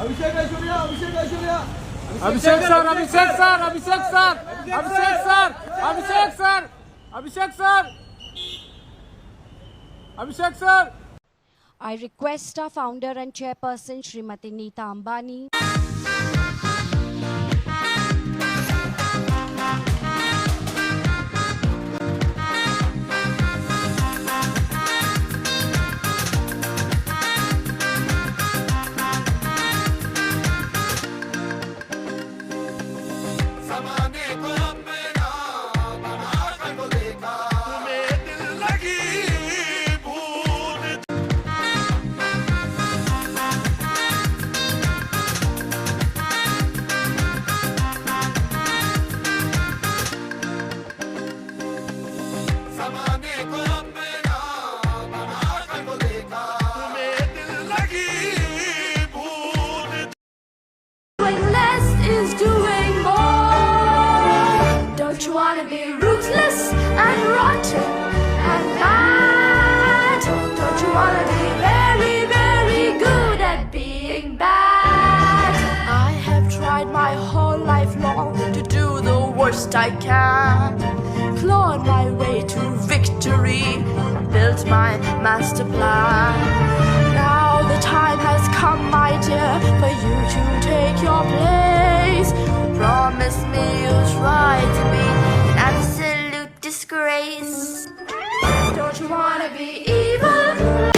Abhishek Aishwarya Abhishek Aishwarya Abhishek sir Abhishek sir Abhishek sir Abhishek sir Abhishek sir Abhishek sir Abhishek sir I request our founder and chairperson Srimati Neeta Ambani. I can clawed my way to victory, built my master plan. Now the time has come, my dear, for you to take your place. Promise me you'll try to be an absolute disgrace. Don't you wanna be evil?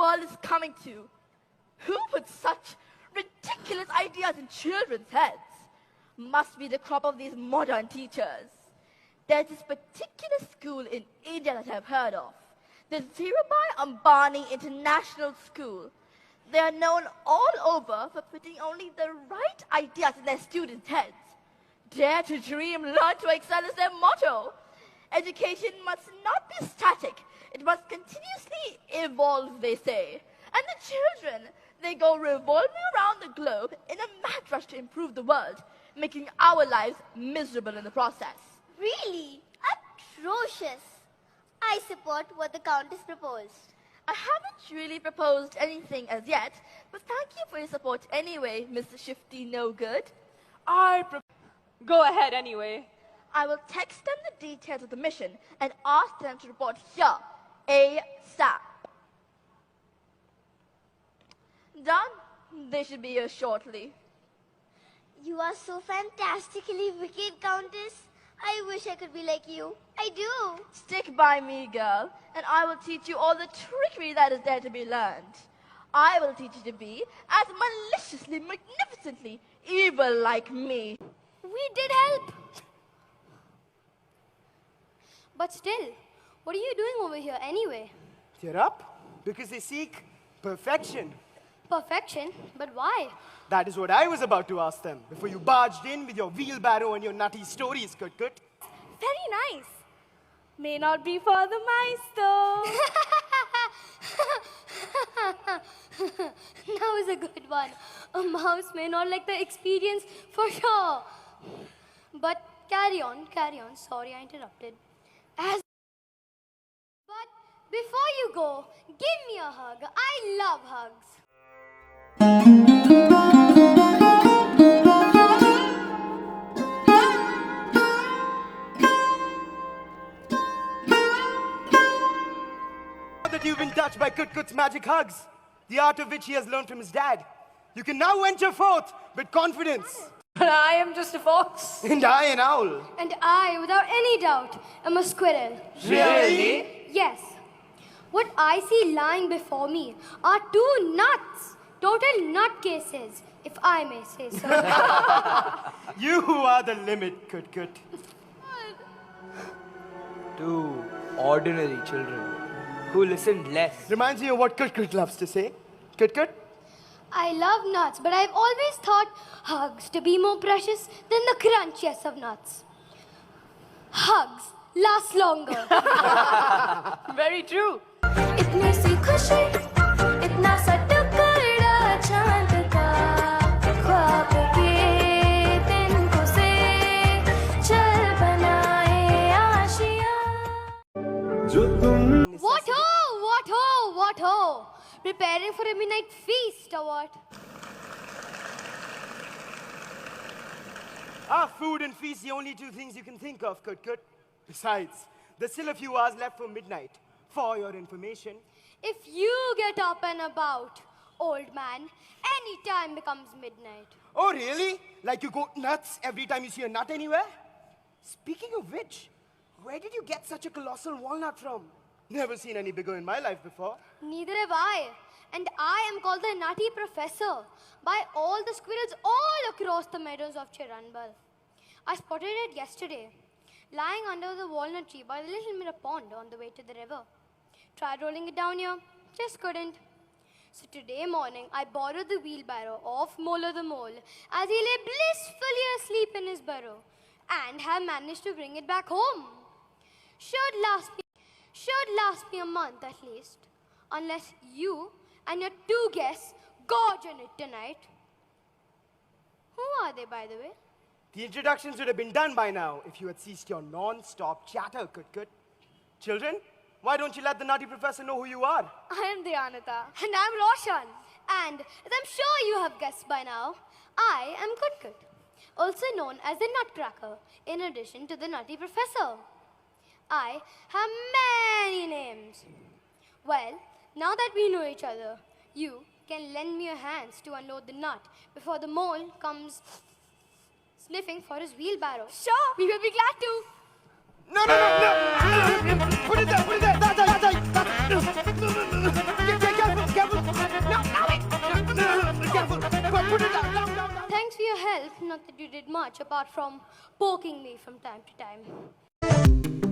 world is coming to. Who puts such ridiculous ideas in children's heads? Must be the crop of these modern teachers. There's this particular school in India that I've heard of, the Dhirubhai Ambani International School. They are known all over for putting only the right ideas in their students' heads. Dare to dream, learn to excel is their motto. Education must not be static. It must continuously evolve, they say. And the children, they go revolving around the globe in a mad rush to improve the world, making our lives miserable in the process. Really? Atrocious. I support what the Countess proposed. I haven't really proposed anything as yet, but thank you for your support anyway, Mr. Shifty No Good. Go ahead anyway. I will text them the details of the mission and ask them to report here, ASAP. Done. They should be here shortly. You are so fantastically wicked, Countess. I wish I could be like you. I do. Stick by me, girl, and I will teach you all the trickery that is there to be learned. I will teach you to be as maliciously, magnificently evil like me. We did help. But still, what are you doing over here anyway? Cheer up, because they seek perfection. Perfection? But why? That is what I was about to ask them before you barged in with your wheelbarrow and your nutty stories, Kut. Very nice. May not be for the mice, though. That was a good one. A mouse may not like the experience for sure. But carry on. Sorry, I interrupted. But before you go, give me a hug. I love hugs. That you've been touched by Kut's magic hugs, the art of which he has learned from his dad. You can now venture forth with confidence. But I am just a fox. And I an owl. And I, without any doubt, am a squirrel. Really? Yes. What I see lying before me are two nuts. Total nutcases, if I may say so. You are the limit, Kut. Two ordinary children who listened less. Reminds me of what Kut loves to say. Kut? I love nuts, but I've always thought hugs to be more precious than the crunchiest of nuts. Hugs last longer. Very true. इतनी सी खुशी, इतना सा टुकड़ा चांद का, ख्वाब के दिन को से चल बनाए आशियाँ. What ho? Preparing for a midnight feast or what? Are food and feast the only two things you can think of, Kut? Besides, there's still a few hours left for midnight. For your information. If you get up and about, old man, any time becomes midnight. Oh, really? Like you go nuts every time you see a nut anywhere? Speaking of which, where did you get such a colossal walnut from? Never seen any bigger in my life before. Neither have I. And I am called the Nutty Professor by all the squirrels all across the meadows of Chiranbal. I spotted it yesterday, lying under the walnut tree by the little mirror pond on the way to the river. Tried rolling it down here, just couldn't. So today morning, I borrowed the wheelbarrow of Mola the Mole as he lay blissfully asleep in his burrow and have managed to bring it back home. Should last me a month at least, unless you and your two guests gorge on it tonight. Who are they, by the way? The introductions would have been done by now if you had ceased your non-stop chatter, Kut. Children, why don't you let the Nutty Professor know who you are? I am Dhyanata. And I'm Roshan. And as I'm sure you have guessed by now, I am Kut, also known as the Nutcracker, in addition to the Nutty Professor. I have many names. Well, now that we know each other, you can lend me your hands to unload the nut before the mole comes sniffing for his wheelbarrow. Sure, we will be glad to. No! Put it there! That. Well, not that you did much apart from poking me from time to time.